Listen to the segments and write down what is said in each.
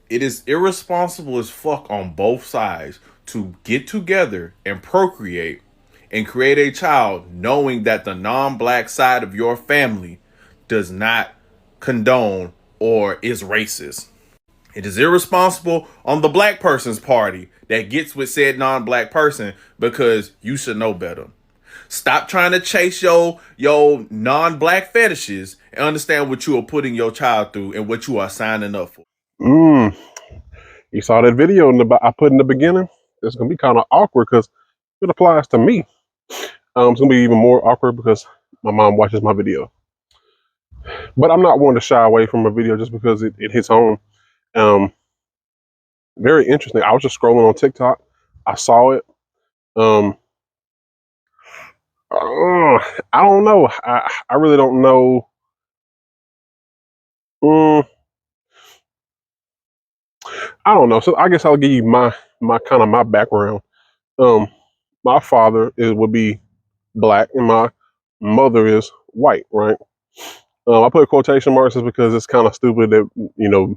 It is irresponsible as fuck on both sides to get together and procreate and create a child knowing that the non-black side of your family does not condone or is racist. It is irresponsible on the black person's party that gets with said non-black person because you should know better. Stop trying to chase your non-black fetishes and understand what you are putting your child through and what you are signing up for. Mm, you saw that video I put in the beginning. It's gonna be kind of awkward because it applies to me. It's gonna be even more awkward because my mom watches my video. But I'm not one to shy away from a video just because it hits home. Um, Very interesting. I was just scrolling on TikTok. I saw it. Um, I don't know. I really don't know. Mm, I don't know. So I guess I'll give you my kind of my background. Um, my father would be black and my mother is white, right? I put quotation marks just because it's kind of stupid that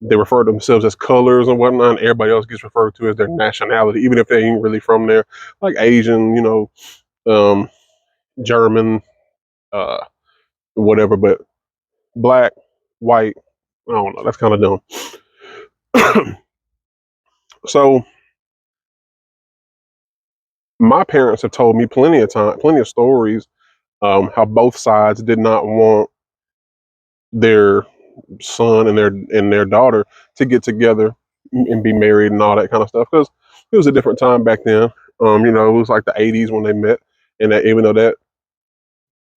they refer to themselves as colors and whatnot, and everybody else gets referred to as their nationality, even if they ain't really from there, like Asian, um, German, uh, whatever. But black, white, I don't know. That's kind of dumb. So my parents have told me plenty of stories, how both sides did not want their son and their daughter to get together and be married and all that kind of stuff because it was a different time back then. It was like the '80s when they met, and that even though that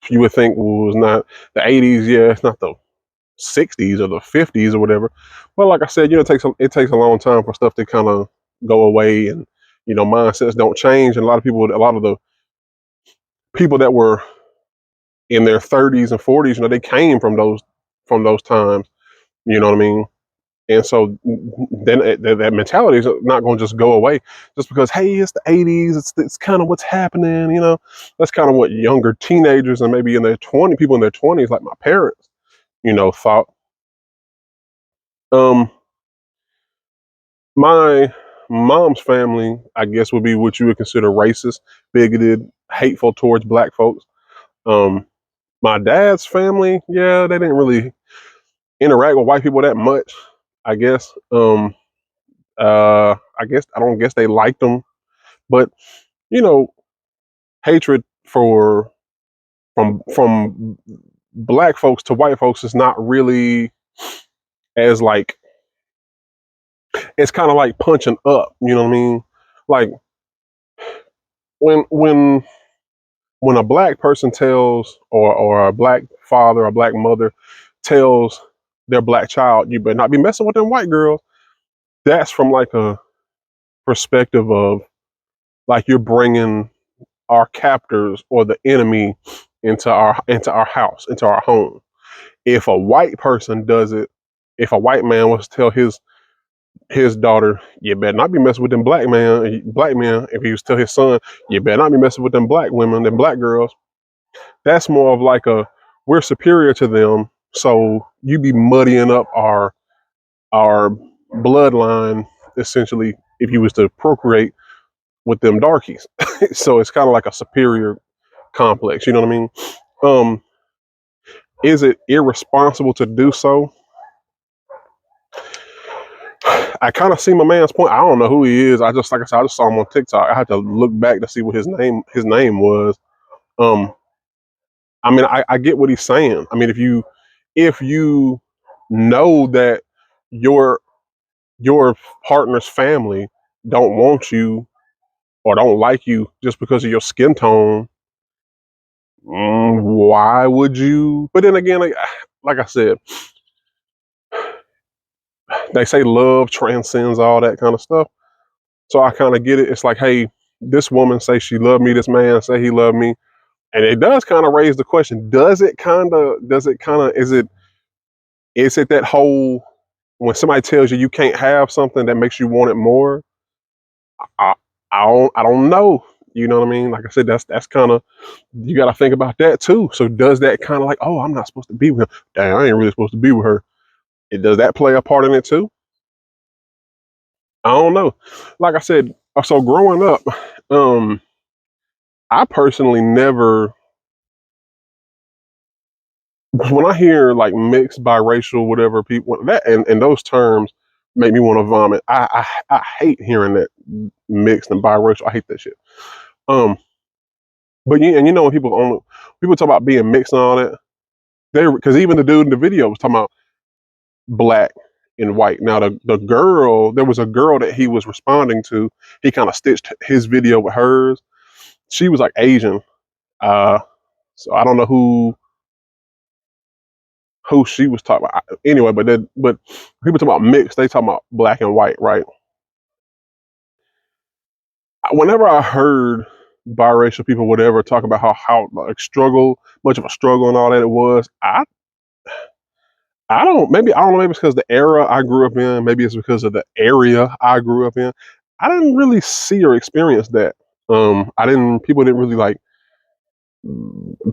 you would think was not the '80s, yeah, it's not the '60s or the '50s or whatever. But like I said, it takes a long time for stuff to kind of go away, and mindsets don't change. And a lot of the people that were in their 30s and 40s, they came from those times. You know what I mean? And so then that mentality is not going to just go away just because, hey, it's the '80s. It's kind of what's happening. That's kind of what younger teenagers and maybe people in their 20s, like my parents, thought. Um, my mom's family, I guess, would be what you would consider racist, bigoted, hateful towards black folks. Um, my dad's family, yeah, they didn't really interact with white people that much. I guess. I don't guess they liked them, but you know, hatred for from black folks to white folks is not really as like it's kind of like punching up. You know what I mean? Like when when when a black person tells or a black father or a black mother tells their black child, you better not be messing with them white girls. That's from like a perspective of like you're bringing our captors or the enemy into our house, into our home. If a white person does it, if a white man was to tell his daughter, you better not be messing with them black men. If he was to tell his son, you better not be messing with them black women, them black girls. That's more of like we're superior to them, so you be muddying up our bloodline essentially if you was to procreate with them darkies. So it's kind of like a superior complex. You know what I mean? Um, is it irresponsible to do so? I kind of see my man's point. I don't know who he is. Like I said, I just saw him on TikTok. I had to look back to see what his name was. Um, I mean, I get what he's saying. I mean, if you know that your your partner's family don't want you or don't like you just because of your skin tone, why would you? But then again, like I said, they say love transcends all that kind of stuff. So I kind of get it. It's like, hey, this woman say she loved me, this man say he loved me, and it does kind of raise the question: is it that whole when somebody tells you you can't have something that makes you want it more? I I don't know. You know what I mean? Like I said, that's kind of you got to think about that too. So does that kind of like, oh, I'm not supposed to be with him? Dang, I ain't really supposed to be with her. Does that play a part in it too? I don't know. Like I said, so growing up, um, I personally never, when I hear like mixed, biracial, whatever people that and those terms make me want to vomit. I hate hearing that mixed and biracial. I hate that shit. Um, but and you know when people talk about being mixed and all that, they because even the dude in the video was talking about black and white. Now the girl, there was a girl that he was responding to. He kind of stitched his video with hers. She was like Asian. Uh, so I don't know who she was talking about. Anyway, but people talk about mixed, they talking about black and white, right? Whenever I heard biracial people, whatever, talk about how like much of a struggle and all that it was, I don't maybe I don't know maybe it's because the era I grew up in, maybe it's because of the area I grew up in. I didn't really see or experience that. I didn't. People didn't really like.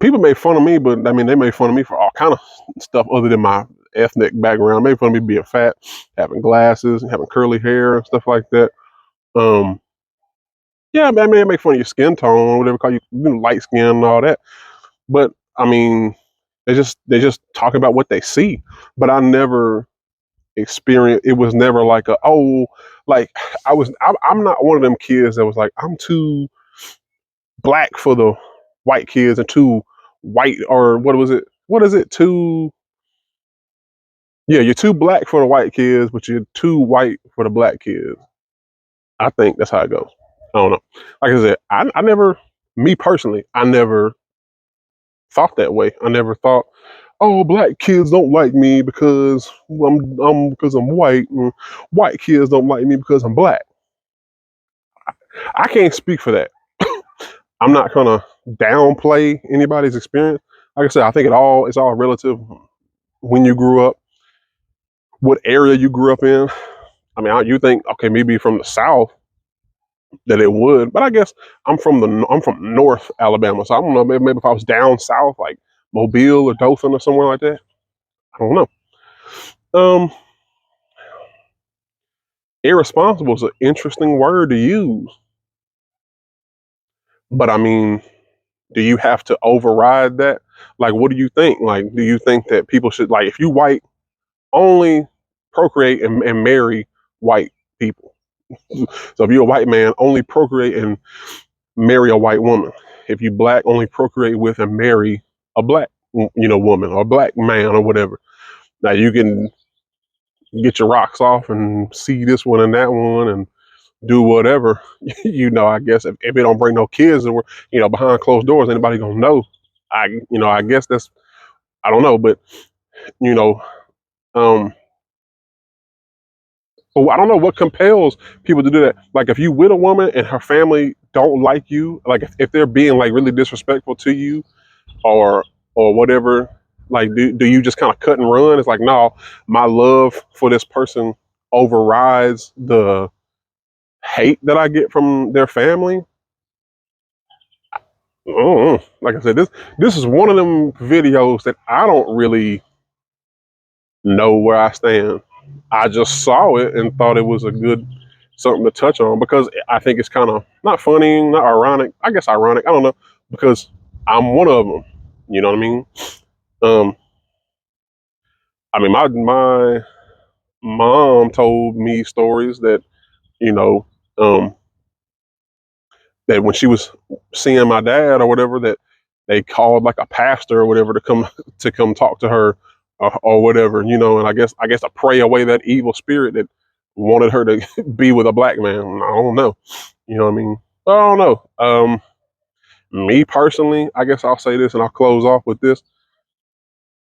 People made fun of me, but I mean, they made fun of me for all kind of stuff other than my ethnic background. Made fun of me being fat, having glasses, having curly hair and stuff like that. Um, yeah, I mean, they make fun of your skin tone, whatever call you light skin and all that. But I mean, they just talk about what they see. But I never experienced. It was never like like I'm not one of them kids that was like I'm too black for the white kids and too white or what was it? What is it? Too yeah, you're too black for the white kids, but you're too white for the black kids. I think that's how it goes. I don't know. Like I said, I never, me personally, I never thought that way. I never thought, oh, black kids don't like me because because I'm white, and white kids don't like me because I'm black. I can't speak for that. I'm not gonna downplay anybody's experience. Like I said, I think it's all relative. When you grew up, what area you grew up in. I mean, you think okay, maybe from the South that it would, but I guess I'm from North Alabama, so I don't know. Maybe if I was down south, like Mobile or Dothan or somewhere like that, I don't know. Um, Irresponsible is an interesting word to use, but I mean, do you have to override that? Like, what do you think? Like, do you think that people should like if you white only procreate and marry white people? So if you're a white man, only procreate and marry a white woman. If you black, only procreate with and marry a black, woman or a black man or whatever. Now you can get your rocks off and see this one and that one and do whatever. I guess if it don't bring no kids or behind closed doors, anybody gonna know. I guess that's I don't know, but you know, um, but I don't know what compels people to do that. Like if you with a woman and her family don't like you, like if they're being like really disrespectful to you, or whatever, like do you just kind of cut and run? It's like no, my love for this person overrides the hate that I get from their family. Like I said, this is one of them videos that I don't really know where I stand. I just saw it and thought it was a good something to touch on because I think it's kind of not funny, not ironic. I guess ironic. I don't know because I'm one of them. You know what I mean? Um, I mean, my mom told me stories that you know um, that when she was seeing my dad or whatever, that they called like a pastor or whatever to come talk to her or whatever, and I guess to pray away that evil spirit that wanted her to be with a black man. I don't know, you know what I mean? I don't know. Me personally, I guess I'll say this and I'll close off with this.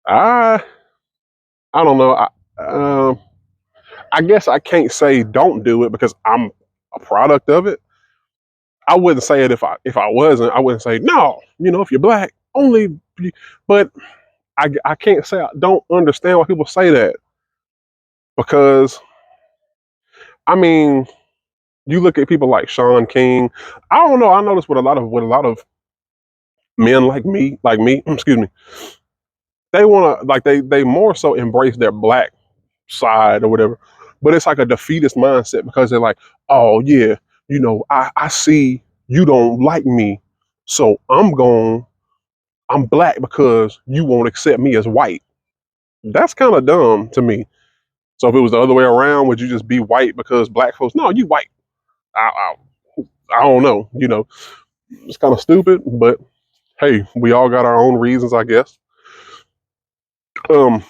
I I don't know. I guess I can't say don't do it because I'm a product of it. I wouldn't say it if I wasn't. I wouldn't say no. If you're black, only. But I can't say I don't understand why people say that because I mean you look at people like Sean King. I don't know. I noticed with a lot of men like me, excuse me, they want to like they more so embrace their black side or whatever. but it's like a defeatist mindset because they're like, oh yeah, I see you don't like me, so I'm black because you won't accept me as white. That's kind of dumb to me. So if it was the other way around, would you just be white because black folks? No, you white. I, I don't know. It's kind of stupid, but hey, we all got our own reasons, I guess. Um,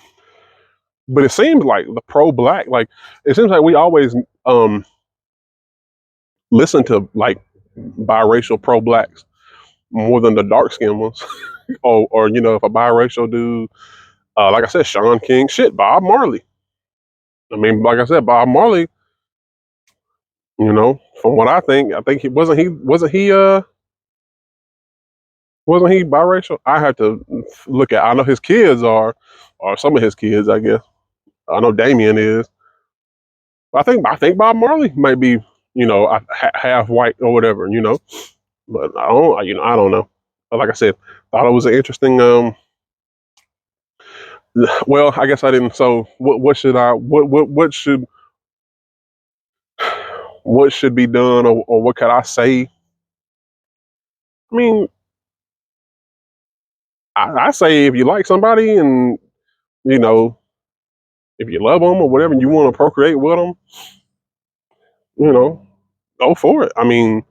but it seems like the pro-black, like it seems like we always listen to like biracial pro-blacks more than the dark-skinned ones, or if a biracial dude, like I said, Sean King, shit, Bob Marley. I mean, like I said, Bob Marley. From what I think he wasn't he biracial? I have to look at. I know his kids are, or some of his kids, I guess. I know Damien is. I think Bob Marley might be, half white or whatever, But I don't know. But like I said, thought it was an interesting. Well, I guess I didn't. So, what should I? What should be done, or what could I say? I mean, I say if you like somebody and you know if you love them or whatever, and you want to procreate with them, you know, go for it. I mean,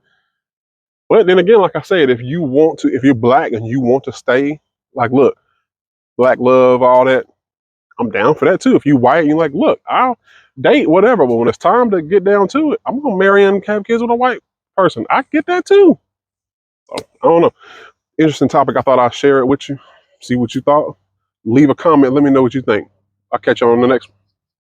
but then again, like I said, if you're black and you want to stay, like, look, black love, all that, I'm down for that too. If you white and you're like, look, I'll date whatever, but when it's time to get down to it, I'm gonna marry and have kids with a white person. I get that too. So, I don't know. Interesting topic. I thought I'd share it with you. See what you thought. Leave a comment. Let me know what you think. I'll catch you on the next one.